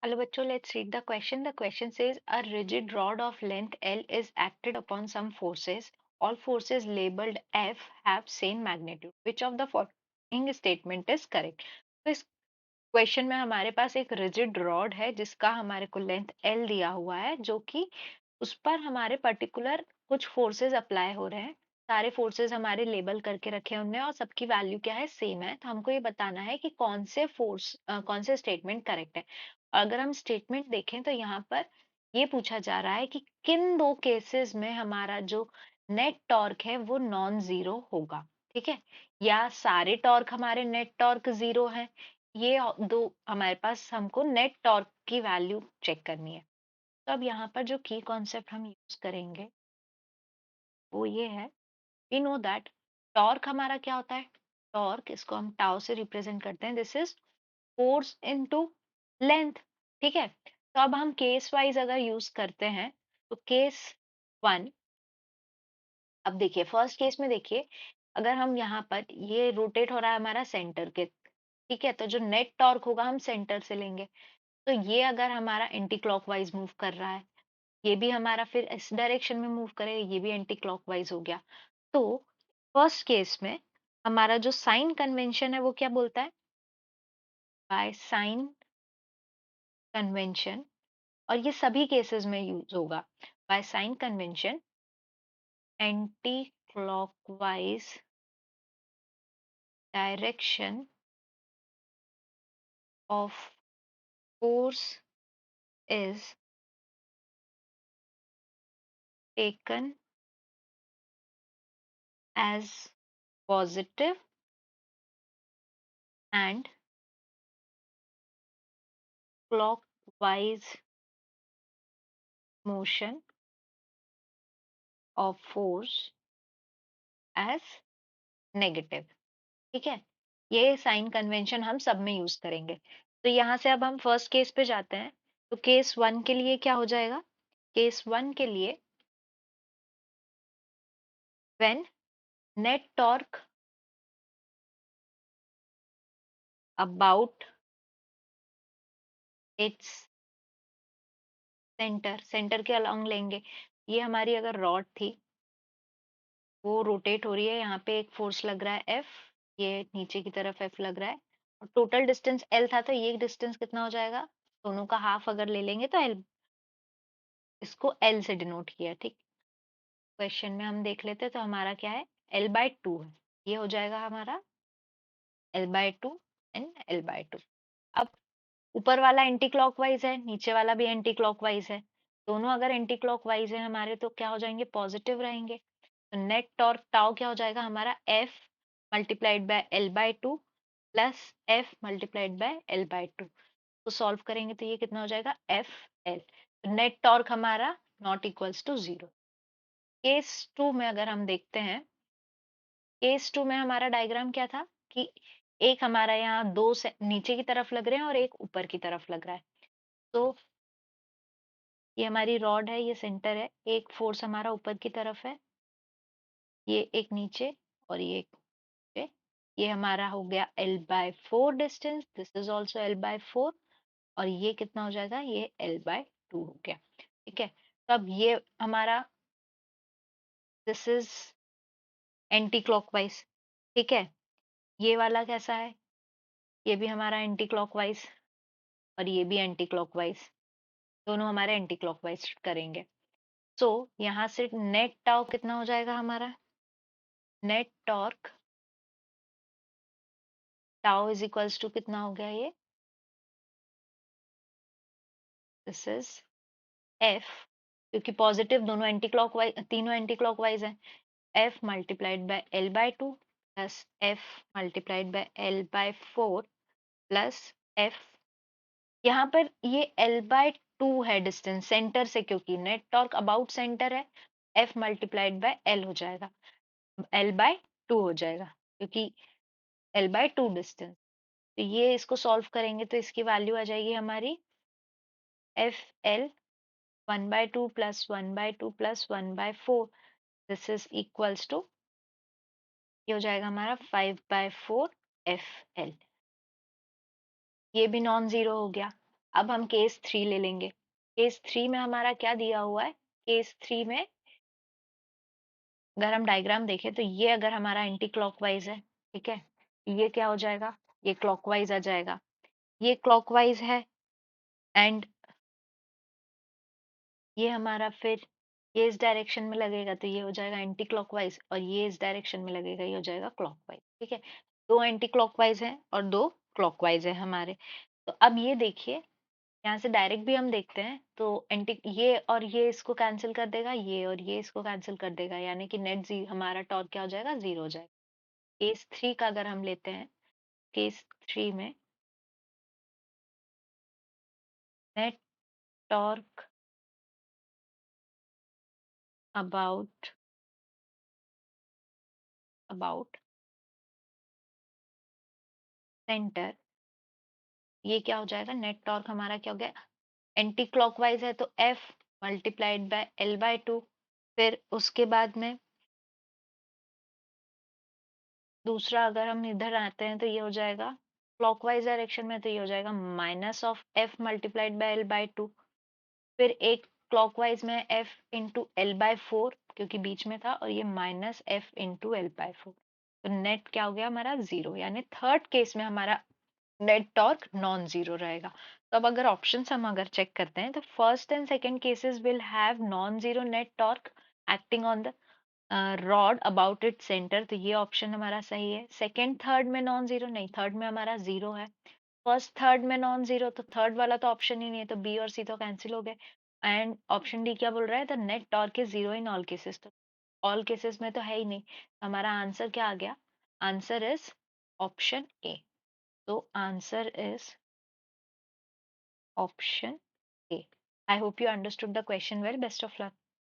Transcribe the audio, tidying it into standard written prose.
Hello, bachcho, let's read the question. The question says a rigid rod of length L is acted upon some forces. All forces labeled F have same magnitude. Which of the following statement is correct? तो इस question में हमारे पास एक rigid rod है जिसका हमारे को length L दिया हुआ है, जो कि उस पर हमारे पर्टिकुलर कुछ फोर्सेस अप्लाई हो रहे हैं। सारे फोर्सेस हमारे लेबल करके रखे हैं उनने और सबकी वैल्यू क्या है, सेम है। तो हमको ये बताना है कि कौन से स्टेटमेंट करेक्ट है। अगर हम स्टेटमेंट देखें तो यहाँ पर ये पूछा जा रहा है कि किन दो केसेस में हमारा जो नेट टॉर्क है वो नॉन जीरो होगा। ठीक है, या सारे टॉर्क हमारे नेट टॉर्क जीरो है, ये दो हमारे पास हमको नेट टॉर्क की वैल्यू चेक करनी है। तो अब यहाँ पर जो की कॉन्सेप्ट हम यूज करेंगे वो ये है, वी नो दैट टॉर्क हमारा क्या होता है। टॉर्क, इसको हम टाउ से रिप्रेजेंट करते हैं, this is force into length. ठीक है, तो अब हम केस वाइज अगर यूज करते हैं तो केस वन, अब देखिए फर्स्ट केस में देखिए, अगर हम यहाँ पर ये रोटेट हो रहा है हमारा सेंटर के, ठीक है, तो जो नेट टॉर्क होगा हम सेंटर से लेंगे। तो ये अगर हमारा एंटी क्लॉकवाइज मूव कर रहा है, ये भी हमारा फिर इस डायरेक्शन में मूव करेगा, ये भी एंटी क्लॉकवाइज हो गया। तो फर्स्ट केस में हमारा जो साइन कन्वेंशन है वो क्या बोलता है, बाय साइन कन्वेंशन, और ये सभी केसेस में यूज होगा। By sign convention anti clockwise direction of force is taken as positive and clockwise motion of force as negative. ठीक है, ये साइन कन्वेंशन हम सब में यूज करेंगे। तो यहाँ से अब हम फर्स्ट केस पे जाते हैं। तो केस वन के लिए क्या हो जाएगा, केस वन के लिए when net torque about its centre, centre के अलोंग लेंगे। ये हमारी अगर रॉड थी वो रोटेट हो रही है, यहाँ पे एक फोर्स लग रहा है एफ, ये नीचे की तरफ एफ लग रहा है, और टोटल डिस्टेंस एल था, तो ये डिस्टेंस कितना हो जाएगा, दोनों का हाफ अगर ले लेंगे तो एल, इसको एल से डिनोट किया। ठीक, क्वेश्चन में हम देख लेते हैं तो हमारा क्या है, एल बाय टू है, ये हो जाएगा हमारा L by to and L by to. अब ऊपर वाला एंटी क्लॉकवाइज है, नीचे वाला भी एंटी क्लॉकवाइज है, दोनों अगर एंटी क्लॉकवाइज है हमारे तो क्या हो जाएंगे, पॉजिटिव रहेंगे। तो नेट टॉर्क टाउ क्या हो जाएगा हमारा, F multiplied by L by two plus F multiplied by L by two. तो सॉल्व करेंगे तो ये कितना हो जाएगा, एफ एल। नेट टॉर्क हमारा not equals to zero. Case two में अगर हम देखते हैं, केस टू में हमारा डायग्राम क्या था कि एक हमारा यहाँ दो से नीचे की तरफ लग रहे हैं और एक ऊपर की तरफ लग रहा है। तो ये हमारी रॉड है, ये सेंटर है, एक फोर्स हमारा ऊपर की तरफ है, ये एक नीचे और ये एक नीचे। ये हमारा हो गया L by four distance, this is also L by four, और ये कितना हो जाएगा, ये एल बाय टू हो गया। ठीक है, तो अब ये हमारा दिस इज एंटी क्लॉकवाइज। ठीक है, ये वाला कैसा है, ये भी हमारा एंटी क्लॉकवाइज और ये भी एंटी क्लॉकवाइज, दोनों हमारे एंटी क्लॉकवाइज करेंगे। सो यहाँ से नेट टाउ कितना हो जाएगा हमारा, net torque tau is equals to कितना हो गया, ये दिस इज एफ, क्योंकि पॉजिटिव दोनों एंटी क्लॉकवाइज, तीनों एंटी क्लॉकवाइज है, F multiplied by L by two plus F multiplied by L by four plus F, यहाँ पर ये एल बाय टू है डिस्टेंस सेंटर से, क्योंकि नेट टॉर्क अबाउट सेंटर है, एफ मल्टीप्लाइड बाय एल हो जाएगा, एल बाय टू हो जाएगा, क्योंकि एल बाय टू डिस्टेंस। तो ये इसको सॉल्व करेंगे तो इसकी वैल्यू आ जाएगी हमारी F L one by two plus one by two plus one by four, this is equals to, ये हो जाएगा हमारा five by four F L, ये भी नॉन जीरो हो गया। अब हम केस 3 ले लेंगे। केस 3 में हमारा क्या दिया हुआ है? केस 3 में अगर हम डायग्राम देखें तो ये अगर हमारा एंटी क्लॉकवाइज है, ठीक है, ये क्या हो जाएगा? ये क्लॉकवाइज आ जाएगा। ये क्लॉकवाइज है एंड ये हमारा फिर ये इस डायरेक्शन में लगेगा तो ये हो जाएगा एंटी क्लॉकवाइज, और ये इस डायरेक्शन में लगेगा, ये हो जाएगा क्लॉकवाइज। ठीक है, दो एंटी क्लॉकवाइज है और दो क्लॉकवाइज है हमारे। तो अब ये देखिए, यहाँ से डायरेक्ट भी हम देखते हैं तो एंटी ये और ये इसको कैंसिल कर देगा, ये और ये इसको कैंसिल कर देगा, यानी कि नेट जी हमारा टॉर्क क्या हो जाएगा? जीरो हो जाएगा। केस 3 का अगर हम लेते हैं, केस 3 में नेट टॉर्क अबाउट सेंटर, ये क्या हो जाएगा? नेट टॉर्क हमारा क्या हो गया? एंटी क्लॉकवाइज है तो F मल्टीप्लाइड बाय L/2। फिर उसके बाद में दूसरा अगर हम इधर आते हैं तो ये हो जाएगा क्लॉकवाइज डायरेक्शन में, तो ये हो जाएगा minus of F multiplied by L/2। फिर एक क्लॉकवाइज में F इंटू L/4 क्योंकि बीच में था, और ये माइनस F इंटू L/4। तो नेट क्या हो गया हमारा? जीरो, यानी थर्ड केस में हमारा नेट टॉर्क नॉन जीरो रहेगा। तो अब अगर ऑप्शंस हम अगर चेक करते हैं तो first and second cases will have non zero net torque acting on the rod about it centre, तो ये ऑप्शन हमारा सही है। सेकंड थर्ड में नॉन जीरो नहीं, थर्ड में हमारा जीरो है। फर्स्ट थर्ड में नॉन जीरो, तो थर्ड वाला तो ऑप्शन ही नहीं है, तो बी और सी तो कैंसिल हो गए। एंड ऑप्शन डी क्या बोल रहा है? The net torque is zero in all cases, तो ऑल केसेस में तो है ही नहीं। हमारा आंसर क्या आ गया? Answer is option A. तो answer is option A. I hope you understood the question well. Best of luck.